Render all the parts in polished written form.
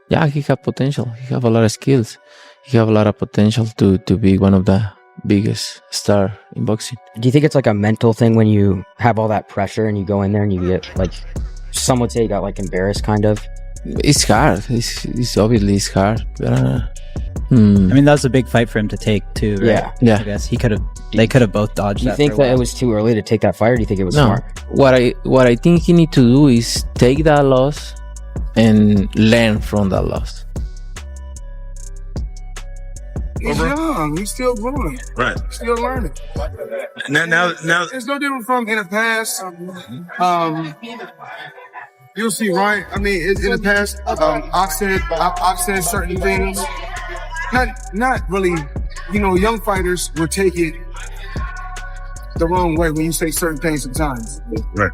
Yeah, he have potential. He have a lot of skills. He have a lot of potential to be one of the biggest star in boxing. Do you think it's like a mental thing when you have all that pressure and you go in there and you get like, some would say you got like embarrassed kind of? It's hard. It's obviously it's hard. But, I mean, that was a big fight for him to take too, right? Yeah. I guess they could have both dodged Do you that. think that it was too early to take that fight, or do you think it was No. smart? What I think he need to do is take that loss and learn from that loss. He's young. He's still growing. Right. Still learning. Now, It's no different from in the past. You'll see Ryan. I mean, in the past, I've said certain things. Not really. You know, young fighters will take it the wrong way when you say certain things sometimes. right.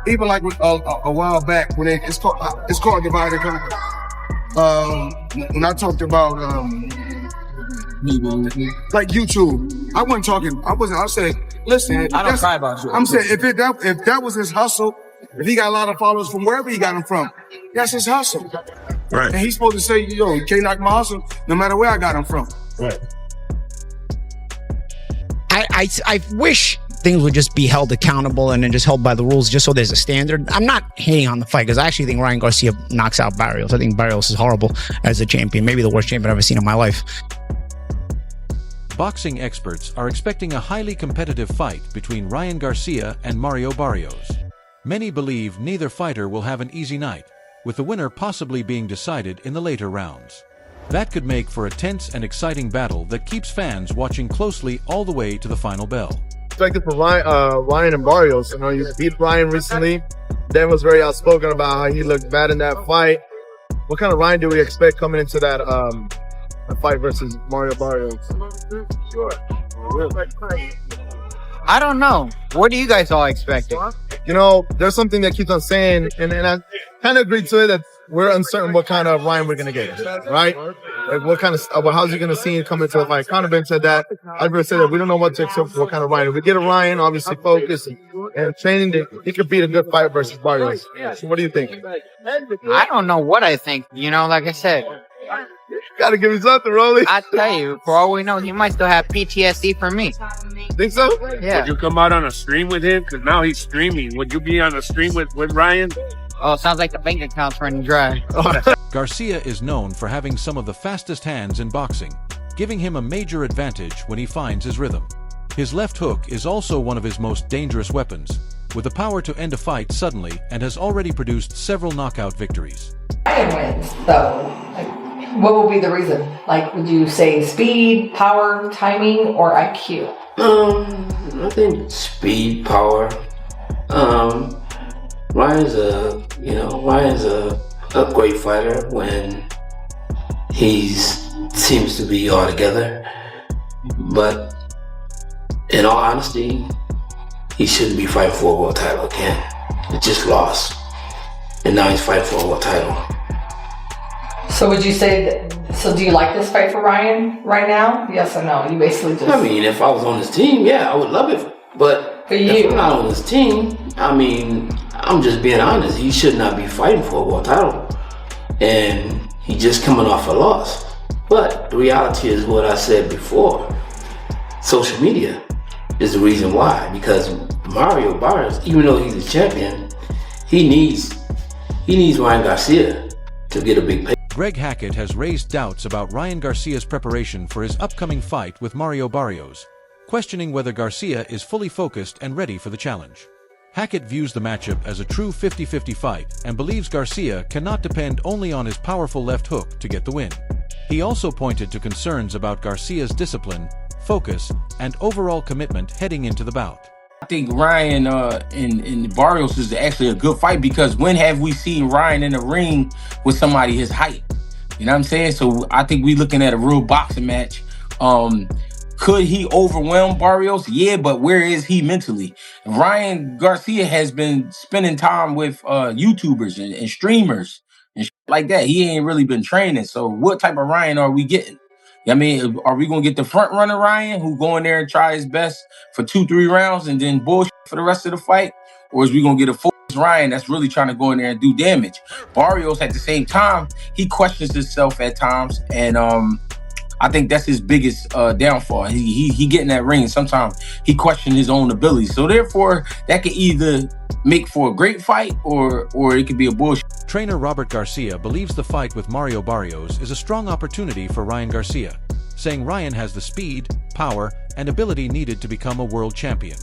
Even like a while back when it's called divide and conquer. When I talked about like YouTube, I wasn't talking. I said, listen, I don't cry about you. I'm saying if that was his hustle, if he got a lot of followers from wherever he got them from, that's his hustle. Right. And he's supposed to say, yo, you can't knock my hustle no matter where I got him from. Right. I wish things would just be held accountable and then just held by the rules, just so there's a standard. I'm not hating on the fight because I actually think Ryan Garcia knocks out Barrios. I think Barrios is horrible as a champion, maybe the worst champion I've ever seen in my life. Boxing experts are expecting a highly competitive fight between Ryan Garcia and Mario Barrios. Many believe neither fighter will have an easy night, with the winner possibly being decided in the later rounds. That could make for a tense and exciting battle that keeps fans watching closely all the way to the final bell. Expected for Ryan and Barrios. You know, you beat Ryan recently. Dan was very outspoken about how he looked bad in that fight. What kind of Ryan do we expect coming into that fight versus Mario Barrios? I don't know. What do you guys all expect? You know, there's something that keeps on saying, and I kind of agree to it, that we're uncertain what kind of Ryan we're going to get, right? Like what kind of, how's he going to see him come into the fight? Conor Ben said that. I've said that we don't know what to expect for what kind of Ryan. If we get a Ryan, obviously focused and training, he could beat a good fight versus Barrios. So what do you think? I don't know what I think. You know, like I said, Gotta give me something, Rolly. I tell you, for all we know, he might still have PTSD from me. Think so? Yeah. Would you come out on a stream with him? Because now he's streaming. Would you be on a stream with Ryan? Oh, sounds like the bank account's running dry. Garcia is known for having some of the fastest hands in boxing, giving him a major advantage when he finds his rhythm. His left hook is also one of his most dangerous weapons, with the power to end a fight suddenly, and has already produced several knockout victories. Ryan wins, though. What will be the reason? Like, would you say speed, power, timing, or IQ? I think speed, power. Ryan's a great fighter when he seems to be all together. But in all honesty, he shouldn't be fighting for a world title again. He just lost, and now he's fighting for a world title. So would you say that, so do you like this fight for Ryan right now? Yes or no? You basically just... I mean, if I was on his team, yeah, I would love it. But if I'm not on his team, I mean, I'm just being honest. He should not be fighting for a world title. And he's just coming off a loss. But the reality is what I said before. Social media is the reason why. Because Mario Barrios, even though he's a champion, he needs Ryan Garcia to get a big pay. Greg Hackett has raised doubts about Ryan Garcia's preparation for his upcoming fight with Mario Barrios, questioning whether Garcia is fully focused and ready for the challenge. Hackett views the matchup as a true 50-50 fight and believes Garcia cannot depend only on his powerful left hook to get the win. He also pointed to concerns about Garcia's discipline, focus, and overall commitment heading into the bout. I think Ryan and Barrios is actually a good fight, because when have we seen Ryan in the ring with somebody his height? You know what I'm saying? So I think we're looking at a real boxing match. Could he overwhelm Barrios? Yeah, but where is he mentally? Ryan Garcia has been spending time with YouTubers and streamers and shit like that. He ain't really been training. So what type of Ryan are we getting? I mean, are we going to get the front runner Ryan who go in there and try his best for 2-3 rounds and then bullshit for the rest of the fight? Or is we going to get a full Ryan that's really trying to go in there and do damage. Barrios, at the same time, he questions himself at times, and I think that's his biggest downfall. He get in that ring, and sometimes he questions his own abilities. So therefore, that could either make for a great fight or it could be a bullshit. Trainer Robert Garcia believes the fight with Mario Barrios is a strong opportunity for Ryan Garcia, saying Ryan has the speed, power, and ability needed to become a world champion.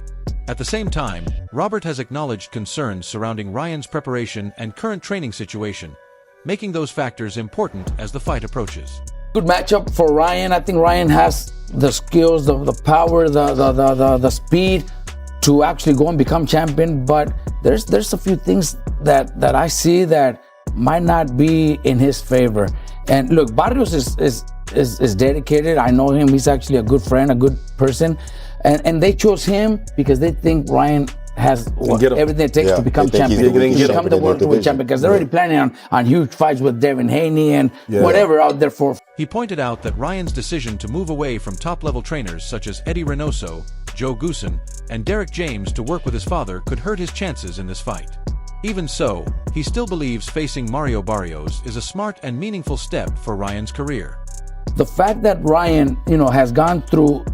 At the same time, Robert has acknowledged concerns surrounding Ryan's preparation and current training situation, making those factors important as the fight approaches. Good matchup for Ryan. I think Ryan has the skills, the power, the speed to actually go and become champion. But there's a few things that I see that might not be in his favor. And look, Barrios is dedicated. I know him. He's actually a good friend, a good person. And they chose him because they think Ryan has everything it takes to become champion, to become the welterweight champion, because they're already planning on huge fights with Devin Haney and whatever out there for. He pointed out that Ryan's decision to move away from top-level trainers such as Eddie Reynoso, Joe Goossen, and Derek James to work with his father could hurt his chances in this fight. Even so, he still believes facing Mario Barrios is a smart and meaningful step for Ryan's career. The fact that Ryan, has gone through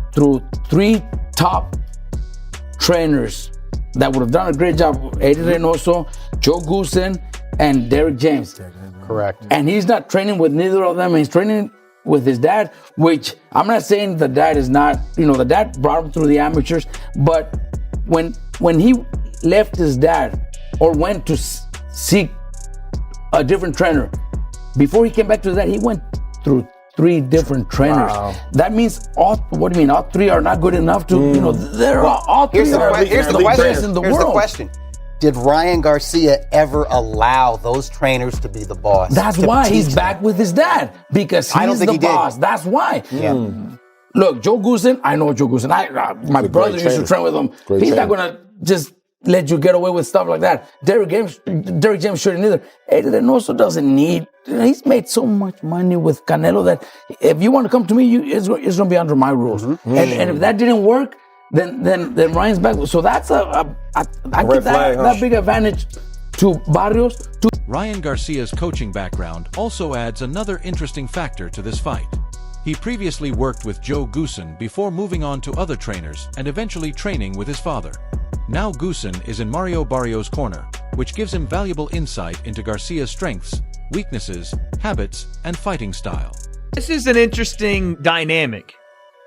3 top trainers that would have done a great job, Eddie Reynoso, Joe Goossen, and Derek James. Correct. And he's not training with neither of them. He's training with his dad, which I'm not saying the dad is not, the dad brought him through the amateurs, but when he left his dad or went to seek a different trainer, before he came back to his dad, he went through 3 different trainers. Wow. That means all 3 are not good enough to, they're all 3 Here's are the best in the Here's world. the question. Did Ryan Garcia ever allow those trainers to be the boss? That's why he's back with his dad, because I don't he's think the he did. boss. That's why. Yeah. Look, Joe Goossen, I know Joe Goossen. My brother used to train with him. He's not going to just let you get away with stuff like that. Derek James shouldn't either. Eddie Reynoso doesn't need. He's made so much money with Canelo that if you want to come to me, it's going to be under my rules. And if that didn't work, then Ryan's back. So that's I give that big advantage to Barrios. Ryan Garcia's coaching background also adds another interesting factor to this fight. He previously worked with Joe Goossen before moving on to other trainers and eventually training with his father. Now Goossen is in Mario Barrios' corner, which gives him valuable insight into Garcia's strengths, weaknesses, habits, and fighting style. This is an interesting dynamic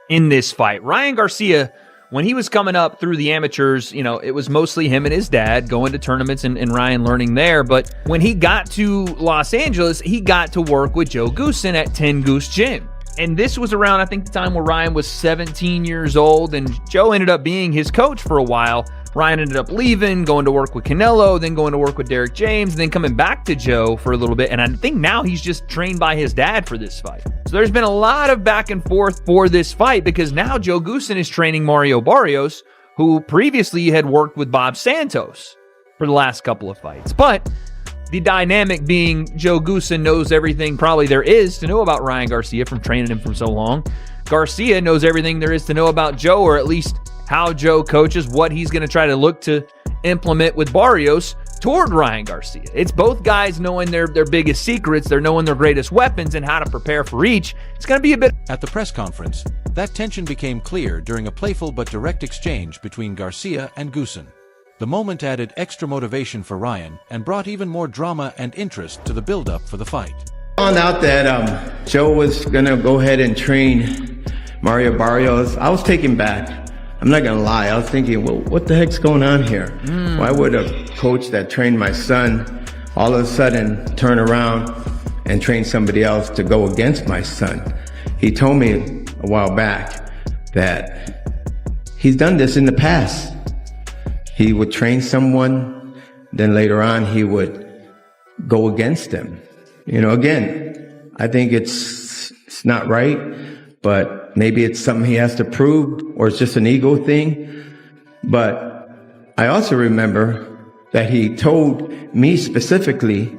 in this fight. Ryan Garcia, when he was coming up through the amateurs, it was mostly him and his dad going to tournaments and Ryan learning there. But when he got to Los Angeles, he got to work with Joe Goossen at 10 Goose Gym. And this was around, I think, the time where Ryan was 17 years old, and Joe ended up being his coach for a while. Ryan ended up leaving, going to work with Canelo, then going to work with Derek James, then coming back to Joe for a little bit. And I think now he's just trained by his dad for this fight. So there's been a lot of back and forth for this fight, because now Joe Goossen is training Mario Barrios, who previously had worked with Bob Santos for the last couple of fights. But the dynamic being Joe Goossen knows everything probably there is to know about Ryan Garcia from training him for so long. Garcia knows everything there is to know about Joe, or at least how Joe coaches, what he's going to try to look to implement with Barrios toward Ryan Garcia. It's both guys knowing their biggest secrets, they're knowing their greatest weapons and how to prepare for each. It's going to be a bit... At the press conference, that tension became clear during a playful but direct exchange between Garcia and Goossen. The moment added extra motivation for Ryan and brought even more drama and interest to the build-up for the fight. Found out that Joe was going to go ahead and train Mario Barrios. I was taken back. I'm not going to lie. I was thinking, well, what the heck's going on here? Why would a coach that trained my son all of a sudden turn around and train somebody else to go against my son? He told me a while back that he's done this in the past. He would train someone, then later on he would go against them. Again, I think it's not right, but maybe it's something he has to prove, or it's just an ego thing. But I also remember that he told me specifically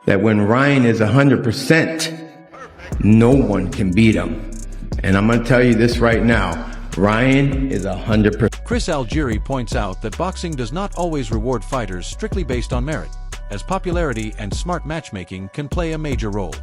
that when Ryan is 100%, no one can beat him. And I'm going to tell you this right now. Ryan is 100%. Chris Algieri points out that boxing does not always reward fighters strictly based on merit, as popularity and smart matchmaking can play a major role.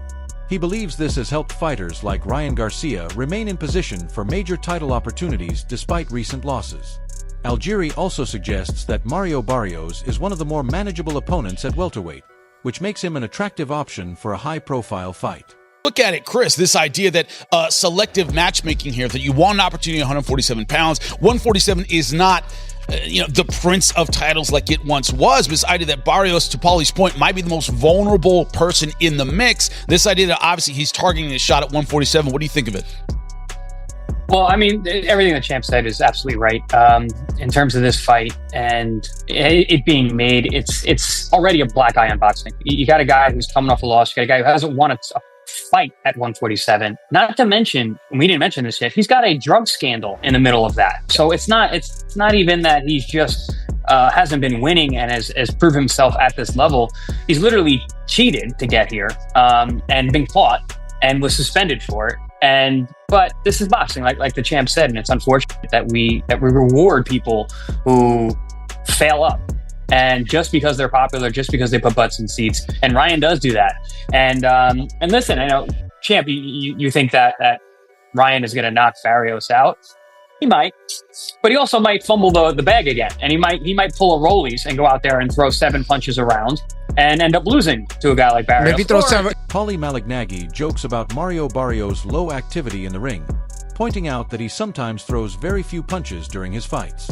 He believes this has helped fighters like Ryan Garcia remain in position for major title opportunities despite recent losses. Algieri also suggests that Mario Barrios is one of the more manageable opponents at welterweight, which makes him an attractive option for a high-profile fight. Look at it, Chris, this idea that selective matchmaking here, that you want an opportunity at 147 pounds. 147 is not the prince of titles like it once was. But this idea that Barrios, to Paulie's point, might be the most vulnerable person in the mix. This idea that obviously he's targeting a shot at 147. What do you think of it? Well, I mean, everything the champ said is absolutely right. In terms of this fight and it being made, it's already a black eye on boxing. You got a guy who's coming off a loss. You got a guy who hasn't won a fight at 147. Not to mention, we didn't mention this yet, he's got a drug scandal in the middle of that. So it's not even that he's just hasn't been winning and has proven himself at this level. He's literally cheated to get here and been caught and was suspended for it. But this is boxing, like the champ said, and it's unfortunate that we reward people who fail up. And just because they're popular, just because they put butts in seats, and Ryan does do that. And listen, I know, champ, you think that Ryan is going to knock Barrios out? He might, but he also might fumble the bag again, and he might pull a Rollies and go out there and throw 7 punches around and end up losing to a guy like Barrios. Maybe throw 7. Paulie Malignaggi jokes about Mario Barrios' low activity in the ring, pointing out that he sometimes throws very few punches during his fights.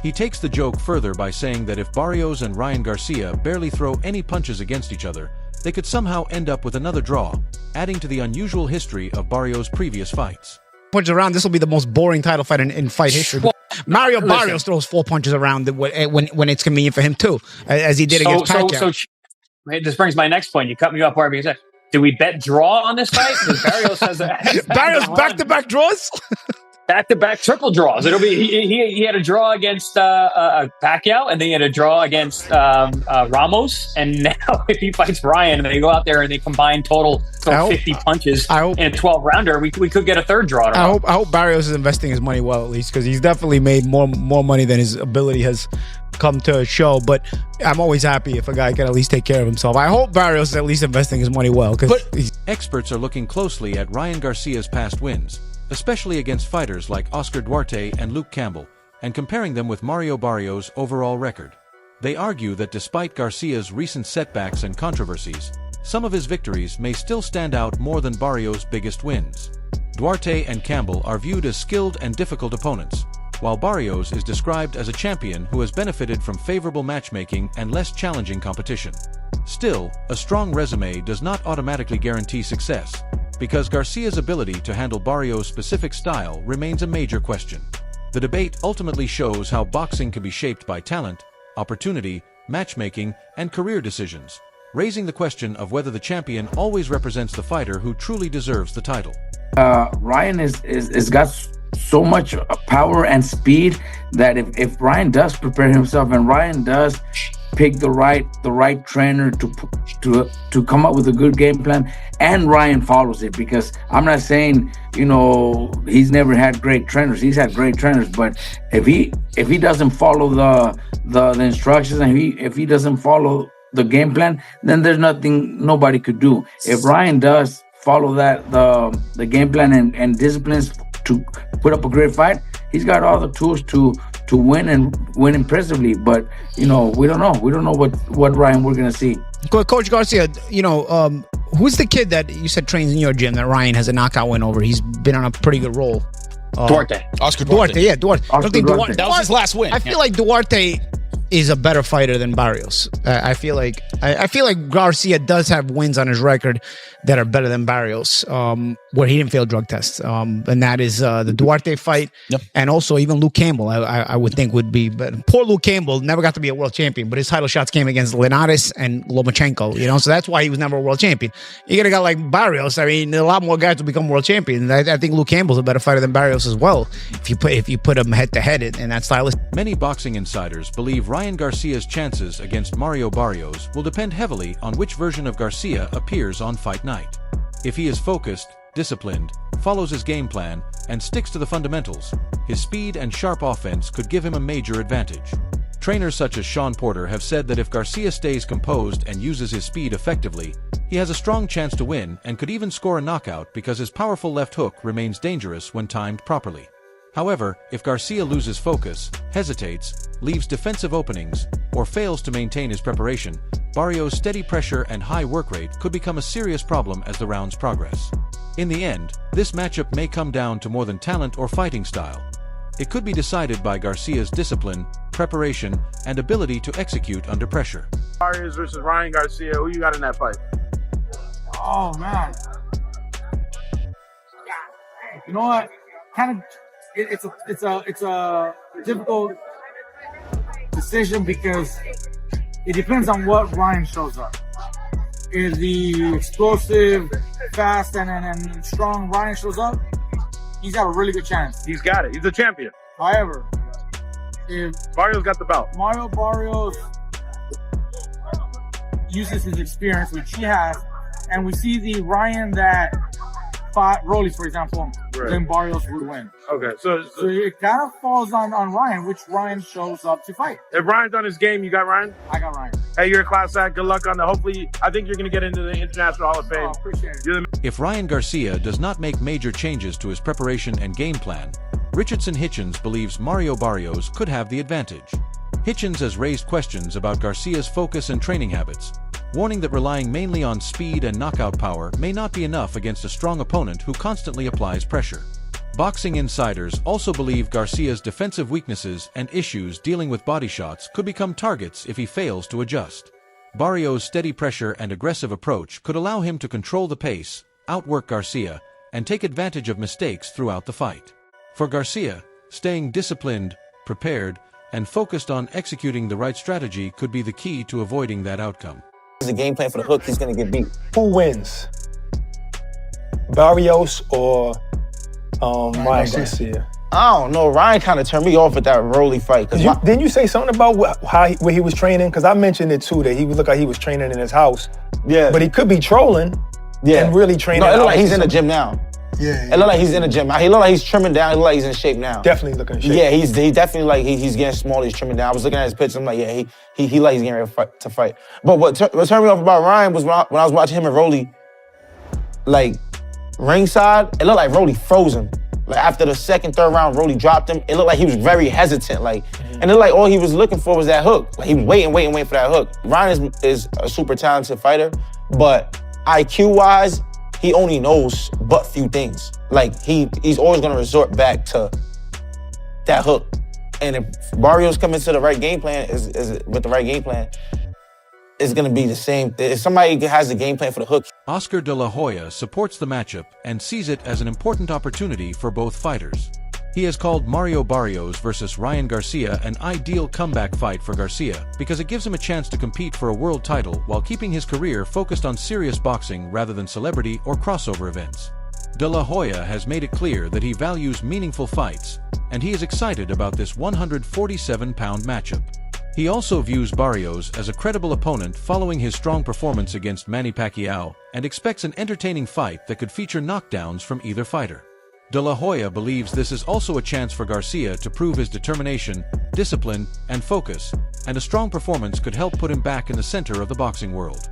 He takes the joke further by saying that if Barrios and Ryan Garcia barely throw any punches against each other, they could somehow end up with another draw, adding to the unusual history of Barrios' previous fights. Punches around, this will be the most boring title fight in fight history. Mario Barrios throws 4 punches around when it's convenient for him too, as he did against Pacquiao. So this brings my next point. You cut me off where you said, do we bet draw on this fight? Because Barrios has Barrios back-to-back draws? Back-to-back triple draws. It'll be he had a draw against Pacquiao, and then he had a draw against Ramos, and now if he fights Ryan and they go out there and they combine total 50 punches in a 12-rounder, we could get a third draw. I hope Barrios is investing his money well, at least, because he's definitely made more money than his ability has come to show. But I'm always happy if a guy can at least take care of himself. I hope Barrios is at least investing his money well. Experts are looking closely at Ryan Garcia's past wins, especially against fighters like Oscar Duarte and Luke Campbell, and comparing them with Mario Barrios' overall record. They argue that despite Garcia's recent setbacks and controversies, some of his victories may still stand out more than Barrios' biggest wins. Duarte and Campbell are viewed as skilled and difficult opponents, while Barrios is described as a champion who has benefited from favorable matchmaking and less challenging competition. Still, a strong resume does not automatically guarantee success, because Garcia's ability to handle Barrios' specific style remains a major question. The debate ultimately shows how boxing can be shaped by talent, opportunity, matchmaking, and career decisions, raising the question of whether the champion always represents the fighter who truly deserves the title. Ryan is got so much power and speed that if Ryan does prepare himself and Ryan does pick the right trainer to come up with a good game plan, and Ryan follows it, because I'm not saying he's never had great trainers. He's had great trainers, but if he doesn't follow the instructions, and if he doesn't follow the game plan, then there's nothing nobody could do. If Ryan does follow the game plan and disciplines to put up a great fight, he's got all the tools to win and win impressively. But we don't know. We don't know what Ryan we're gonna see. Coach Garcia, who's the kid that you said trains in your gym that Ryan has a knockout win over? He's been on a pretty good roll. Duarte. Oscar Duarte. Yeah, Duarte. I don't think Duarte. That was his last win. I feel like Duarte is a better fighter than Barrios. I feel like Garcia does have wins on his record that are better than Barrios, where he didn't fail drug tests, and that is the Duarte fight, and also even Luke Campbell. I would think would be, but poor Luke Campbell never got to be a world champion, but his title shots came against Linares and Lomachenko. So that's why he was never a world champion. You get a guy like Barrios. I mean, a lot more guys will become world champions. I think Luke Campbell's a better fighter than Barrios as well, if you put him head to head in that style. Many boxing insiders believe Ryan Garcia's chances against Mario Barrios will depend heavily on which version of Garcia appears on fight night. If he is focused, disciplined, follows his game plan, and sticks to the fundamentals, his speed and sharp offense could give him a major advantage. Trainers such as Sean Porter have said that if Garcia stays composed and uses his speed effectively, he has a strong chance to win and could even score a knockout because his powerful left hook remains dangerous when timed properly. However, if Garcia loses focus, hesitates, leaves defensive openings, or fails to maintain his preparation, Barrios' steady pressure and high work rate could become a serious problem as the rounds progress. In the end, this matchup may come down to more than talent or fighting style. It could be decided by Garcia's discipline, preparation, and ability to execute under pressure. Barrios versus Ryan Garcia. Who you got in that fight? Oh man, you know what? Kind of, it's a difficult decision because it depends on what Ryan shows up. If the explosive, fast, and strong Ryan shows up, he's got a really good chance. He's got it. He's a champion. However, if Barrios got the belt, Mario Barrios uses his experience, which he has, and we see the Ryan that fought Rollies, for example, then Barrios would win. Okay, so it kind of falls on Ryan, which Ryan shows up to fight. If Ryan's on his game, you got Ryan? I got Ryan. Hey, you're a class act. Good luck on that. Hopefully, I think you're going to get into the International Hall of Fame. Appreciate it. If Ryan Garcia does not make major changes to his preparation and game plan, Richardson Hitchens believes Mario Barrios could have the advantage. Hitchens has raised questions about Garcia's focus and training habits, warning that relying mainly on speed and knockout power may not be enough against a strong opponent who constantly applies pressure. Boxing insiders also believe Garcia's defensive weaknesses and issues dealing with body shots could become targets if he fails to adjust. Barrios' steady pressure and aggressive approach could allow him to control the pace, outwork Garcia, and take advantage of mistakes throughout the fight. For Garcia, staying disciplined, prepared, and focused on executing the right strategy could be the key to avoiding that outcome. The game plan for the hook, he's going to get beat. Who wins? Barrios or Ryan Garcia? I don't know. Ryan kind of turned me off at that Rolly fight. Didn't you say something about where he was training? Because I mentioned it too, that he would look like he was training in his house. Yeah. But he could be trolling and really training. No, it look like he's in the gym now. Yeah. It look like he's in the gym. He look like he's trimming down. He look like he's in shape now. Definitely looking in shape. Yeah, he's definitely like he's getting smaller. He's trimming down. I was looking at his pictures. I'm like, yeah, he like he's getting ready to fight. But what turned me off about Ryan was when I was watching him and Rolly, like ringside, it looked like Rolly froze him. Like after the second, third round, Rolly dropped him. It looked like he was very hesitant. Like, and it looked like all he was looking for was that hook. Like he was waiting for that hook. Ryan is a super talented fighter, but IQ-wise, he only knows but few things. Like he's always gonna resort back to that hook. And if Barrios comes into the right game plan, with the right game plan, it's gonna be the same. If somebody has a game plan for the hook. Oscar de la Hoya supports the matchup and sees it as an important opportunity for both fighters. He has called Mario Barrios versus Ryan Garcia an ideal comeback fight for Garcia because it gives him a chance to compete for a world title while keeping his career focused on serious boxing rather than celebrity or crossover events. De La Hoya has made it clear that he values meaningful fights, and he is excited about this 147-pound matchup. He also views Barrios as a credible opponent following his strong performance against Manny Pacquiao and expects an entertaining fight that could feature knockdowns from either fighter. De La Hoya believes this is also a chance for Garcia to prove his determination, discipline, and focus, and a strong performance could help put him back in the center of the boxing world.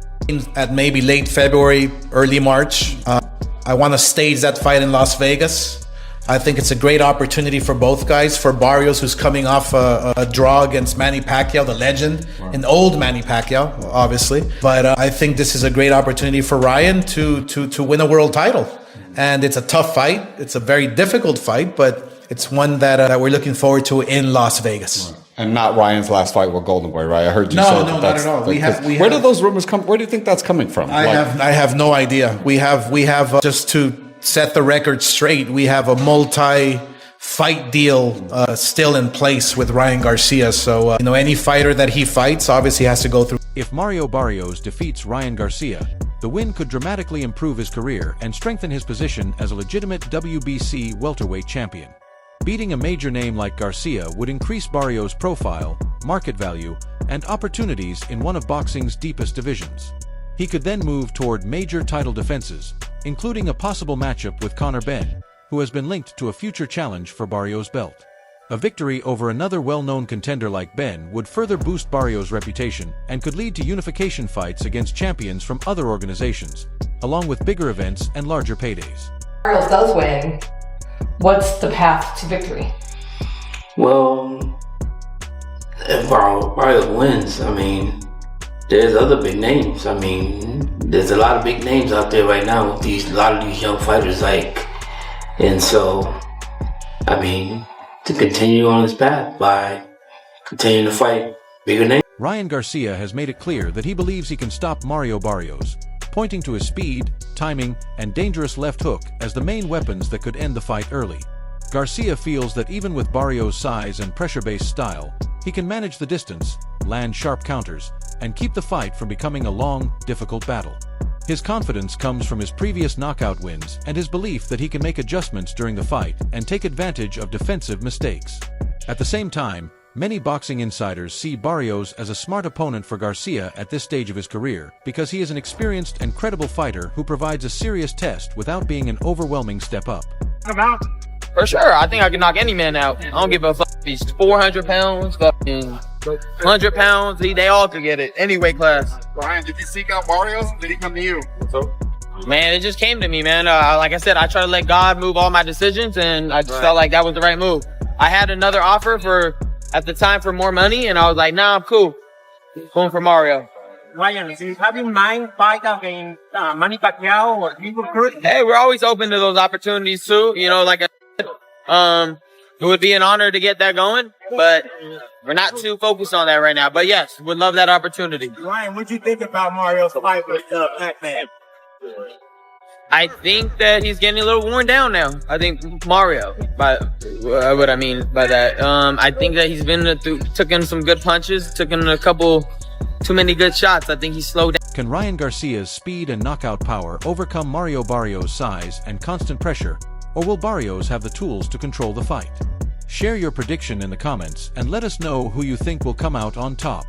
At maybe late February, early March, I want to stage that fight in Las Vegas. I think it's a great opportunity for both guys. For Barrios, who's coming off a draw against Manny Pacquiao, the legend, an old Manny Pacquiao, obviously. But I think this is a great opportunity for Ryan to win a world title. And it's a tough fight. It's a very difficult fight, but it's one that we're looking forward to in Las Vegas. And not Ryan's last fight with Golden Boy, right? I heard you say No, that. not at all. Where do those rumors come? Where do you think that's coming from? I have no idea. We have just to set the record straight. We have a multi-fight deal still in place with Ryan Garcia. So any fighter that he fights obviously has to go through. If Mario Barrios defeats Ryan Garcia, the win could dramatically improve his career and strengthen his position as a legitimate WBC welterweight champion. Beating a major name like Garcia would increase Barrios' profile, market value, and opportunities in one of boxing's deepest divisions. He could then move toward major title defenses, including a possible matchup with Conor Benn, who has been linked to a future challenge for Barrios' belt. A victory over another well-known contender like Ben would further boost Barrios' reputation and could lead to unification fights against champions from other organizations, along with bigger events and larger paydays. Barrios does win. What's the path to victory? Well, if Barrios wins, I mean, there's other big names. I mean, there's a lot of big names out there right now with a lot of these young fighters, and so, I mean, to continue on his path by continuing to fight bigger names. Ryan Garcia has made it clear that he believes he can stop Mario Barrios, pointing to his speed, timing, and dangerous left hook as the main weapons that could end the fight early. Garcia feels that even with Barrios' size and pressure-based style, he can manage the distance, land sharp counters, and keep the fight from becoming a long, difficult battle. His confidence comes from his previous knockout wins and his belief that he can make adjustments during the fight and take advantage of defensive mistakes. At the same time, many boxing insiders see Barrios as a smart opponent for Garcia at this stage of his career because he is an experienced and credible fighter who provides a serious test without being an overwhelming step up. For sure, I think I can knock any man out. I don't give a fuck if he's 400 pounds, fucking 100 pounds, they all could get it. Any weight class. Ryan, did you seek out Barrios? Did he come to you? Man, it just came to me, man. Like I said, I try to let God move all my decisions, and I just felt like that was the right move. I had another offer at the time for more money, and I was like, nah, I'm cool. Going for Mario. Ryan, do you have in mind fight against Manny Pacquiao or people recruit? Hey, we're always open to those opportunities too. You know, like I said, it would be an honor to get that going, but we're not too focused on that right now. But yes, would love that opportunity. Ryan, what do you think about Mario's fight with Pac-Man? I think that he's getting a little worn down now. I think Mario, what I mean by that. I think that he's took in some good punches, took in a couple too many good shots. I think he's slowed down. Can Ryan Garcia's speed and knockout power overcome Mario Barrios' size and constant pressure, or will Barrios have the tools to control the fight? Share your prediction in the comments and let us know who you think will come out on top.